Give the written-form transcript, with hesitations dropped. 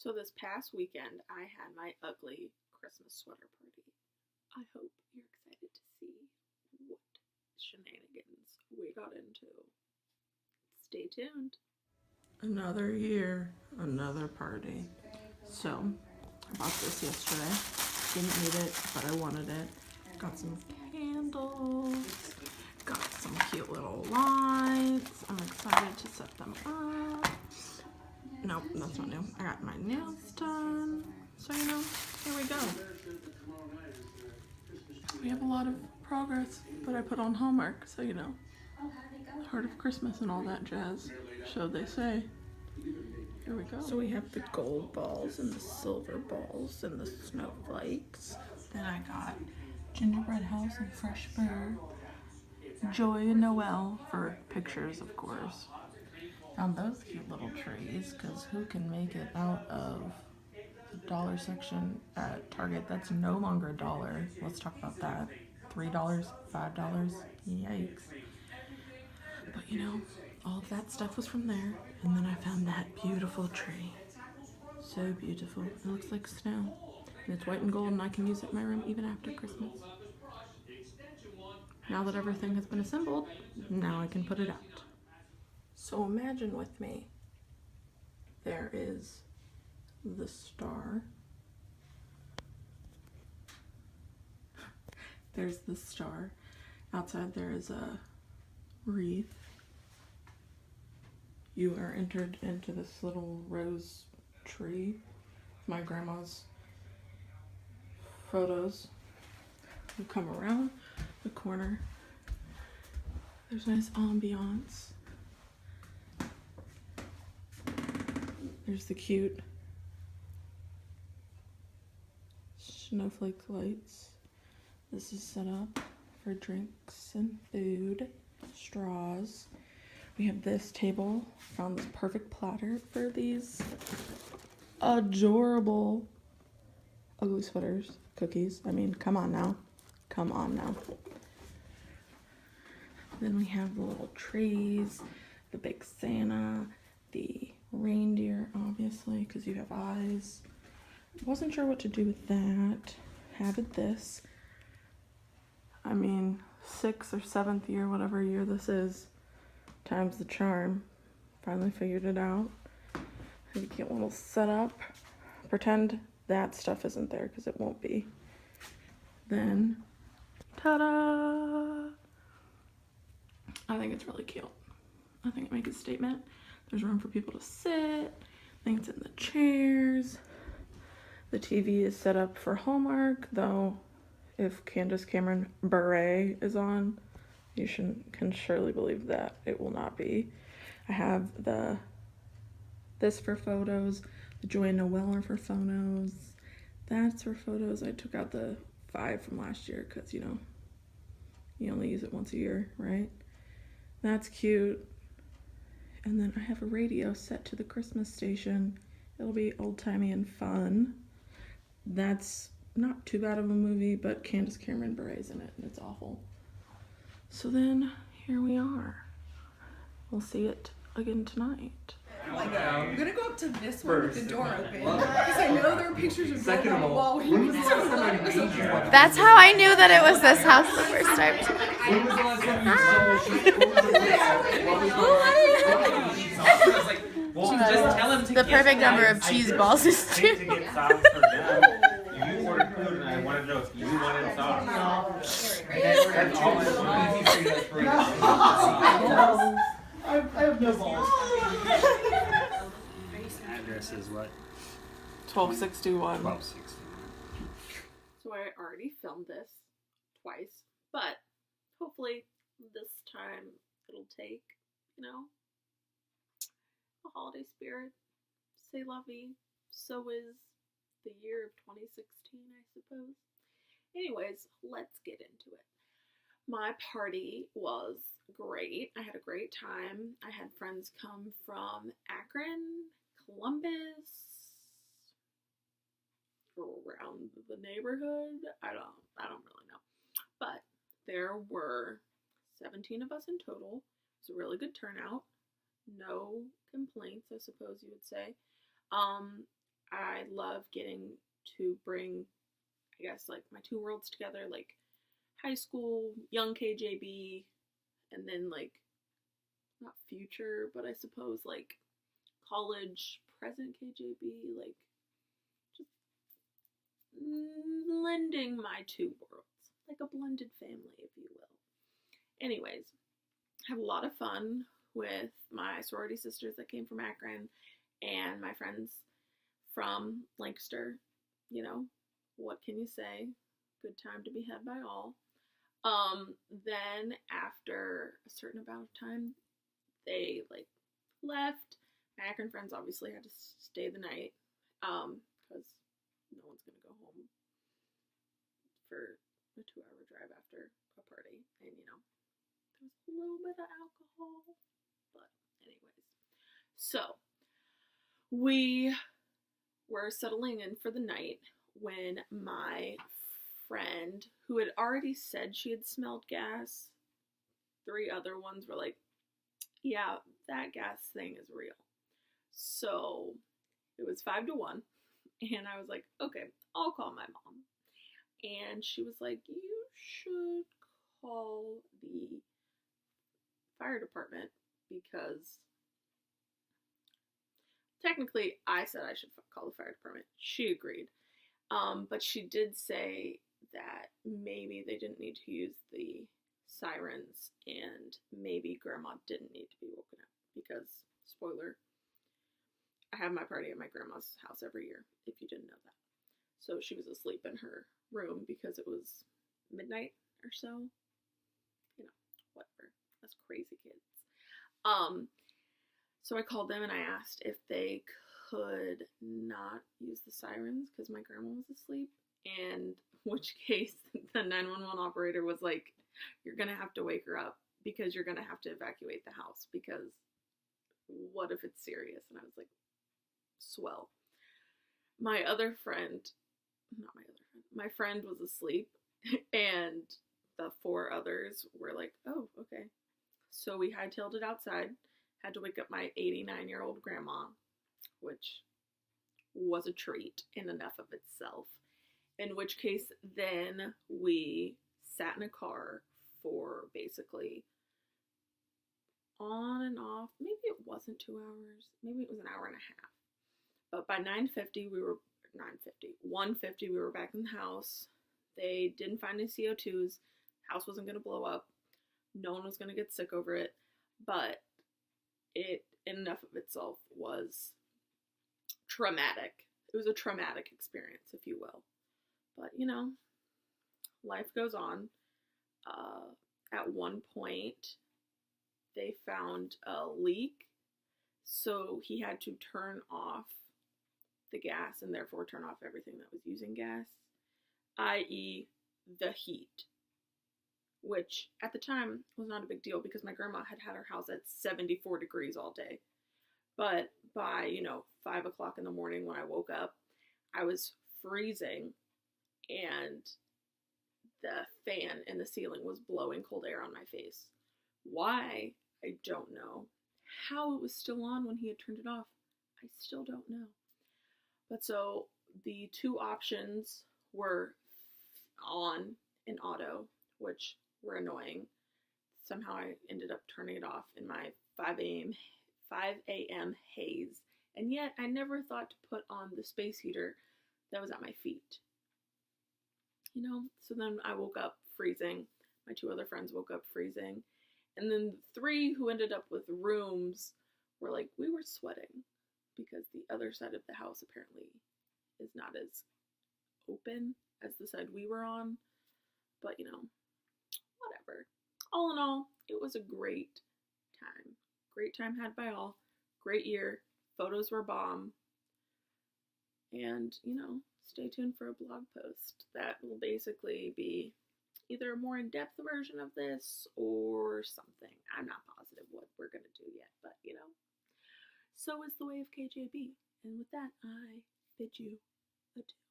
So this past weekend, I had my ugly Christmas sweater party. I hope you're excited to see what shenanigans we got into. Stay tuned. Another year, another party. So, I bought this yesterday. Didn't need it, but I wanted it. Got some candles. Got some cute little lights. I'm excited to set them up. Nope, that's not new. I got my nails done. So, here we go. We have a lot of progress, but I put on Hallmark, so Heart of Christmas and all that jazz. So they say. Here we go. So we have the gold balls and the silver balls and the snowflakes. Then I got gingerbread house and fresh bird. Joy and Noel for pictures, of course. Found those cute little trees, because who can make it out of the dollar section at Target? That's no longer $1. Let's talk about that. $3, $5, yikes. But all of that stuff was from there. And then I found that beautiful tree. So beautiful. It looks like snow. And it's white and gold, and I can use it in my room even after Christmas. Now that everything has been assembled, now I can put it out. So imagine with me, there is the star. There's the star. Outside there is a wreath. You are entered into this little rose tree. My grandma's photos. You come around the corner. There's nice ambiance. There's the cute snowflake lights. This is set up for drinks and food, straws. We have this table. Found this perfect platter for these adorable ugly sweaters, cookies. I mean, come on now. Come on now. Then we have the little trees, the big Santa, the reindeer, obviously, because you have eyes. Wasn't sure what to do with that. Added this. I mean, 6th or 7th year, whatever year this is, times the charm. Finally figured it out. Have a cute little setup. Pretend that stuff isn't there, because it won't be. Then, ta-da! I think it's really cute. I think it makes a statement. There's room for people to sit. Things in the chairs. The TV is set up for Hallmark, though if Candace Cameron Bure is on, you can surely believe that it will not be. I have this for photos, the Joy and Noel are for photos. That's for photos. I took out the 5 from last year because, you only use it once a year, right? That's cute. And then I have a radio set to the Christmas station. It'll be old-timey and fun. That's not too bad of a movie, but Candace Cameron Bure's in it, and it's awful. So then, here we are. We'll see it again tonight. I'm gonna go up to this one with the door open because I know there are pictures of Bill on the wall. That's how I knew that it was this house the first time. The perfect number of cheese balls is 2. You ordered food and I wanted to know if you wanted sauce. That's all I have no balls. Address is what? 1261. 1261. So I already filmed this twice, but hopefully this time it'll take, a holiday spirit. C'est la vie. So is the year of 2016, I suppose. Anyways, let's get into it. My party was great. I had a great time. I had friends come from Akron, Columbus, around the neighborhood. I don't really know. But there were 17 of us in total. It was a really good turnout. No complaints, I suppose you would say. I love getting to bring, I guess, like my two worlds together, like high school, young KJB, and then like, not future, but I suppose like college, present KJB, like just blending my two worlds, like a blended family, if you will. Anyways, have a lot of fun with my sorority sisters that came from Akron and my friends from Lancaster. You know, what can you say? Good time to be had by all. Then after a certain amount of time, they like left. My Akron friends obviously had to stay the night, because no one's gonna go home for a 2-hour drive after a party, and you know, there was a little bit of alcohol, but anyways. So, we were settling in for the night when my friend, who had already said she had smelled gas, 3 other ones were like, yeah, that gas thing is real. So, it was 5 to 1, and I was like, okay, I'll call my mom. And she was like, you should call the fire department, because technically I said I should call the fire department. She agreed. But she did say that maybe they didn't need to use the sirens, and maybe grandma didn't need to be woken up, because, spoiler, I have my party at my grandma's house every year, if you didn't know that. So she was asleep in her room because it was midnight or so. You know, whatever. That's crazy kids. So I called them and I asked if they could not use the sirens because my grandma was asleep, and which case the 911 operator was like, you're gonna have to wake her up because you're gonna have to evacuate the house, because what if it's serious? And I was like, swell. My friend was asleep, and the 4 others were like, oh, okay. So we hightailed it outside, had to wake up my 89-year-old grandma, which was a treat in enough of itself. In which case, then we sat in a car for basically on and off. Maybe it wasn't 2 hours. Maybe it was an hour and a half. But by 1:50 we were back in the house. They didn't find any CO2s. House wasn't going to blow up. No one was going to get sick over it. But it, in enough of itself, was traumatic. It was a traumatic experience, if you will. But, you know, life goes on. At one point, they found a leak, so he had to turn off the gas and therefore turn off everything that was using gas, i.e. the heat, which at the time was not a big deal because my grandma had her house at 74 degrees all day. But by, 5 o'clock in the morning when I woke up, I was freezing, and the fan in the ceiling was blowing cold air on my face. Why? I don't know. How it was still on when he had turned it off, I still don't know. But so the 2 options were on in auto, which were annoying. Somehow I ended up turning it off in my 5 a.m. haze. And yet I never thought to put on the space heater that was at my feet. So then I woke up freezing. My 2 other friends woke up freezing. And then the 3 who ended up with rooms were like, we were sweating because the other side of the house apparently is not as open as the side we were on. But, whatever. All in all, it was a great time. Great time had by all. Great year. Photos were bomb. And, stay tuned for a blog post that will basically be either a more in-depth version of this or something. I'm not positive what we're going to do yet, but, so is the way of KJB. And with that, I bid you adieu.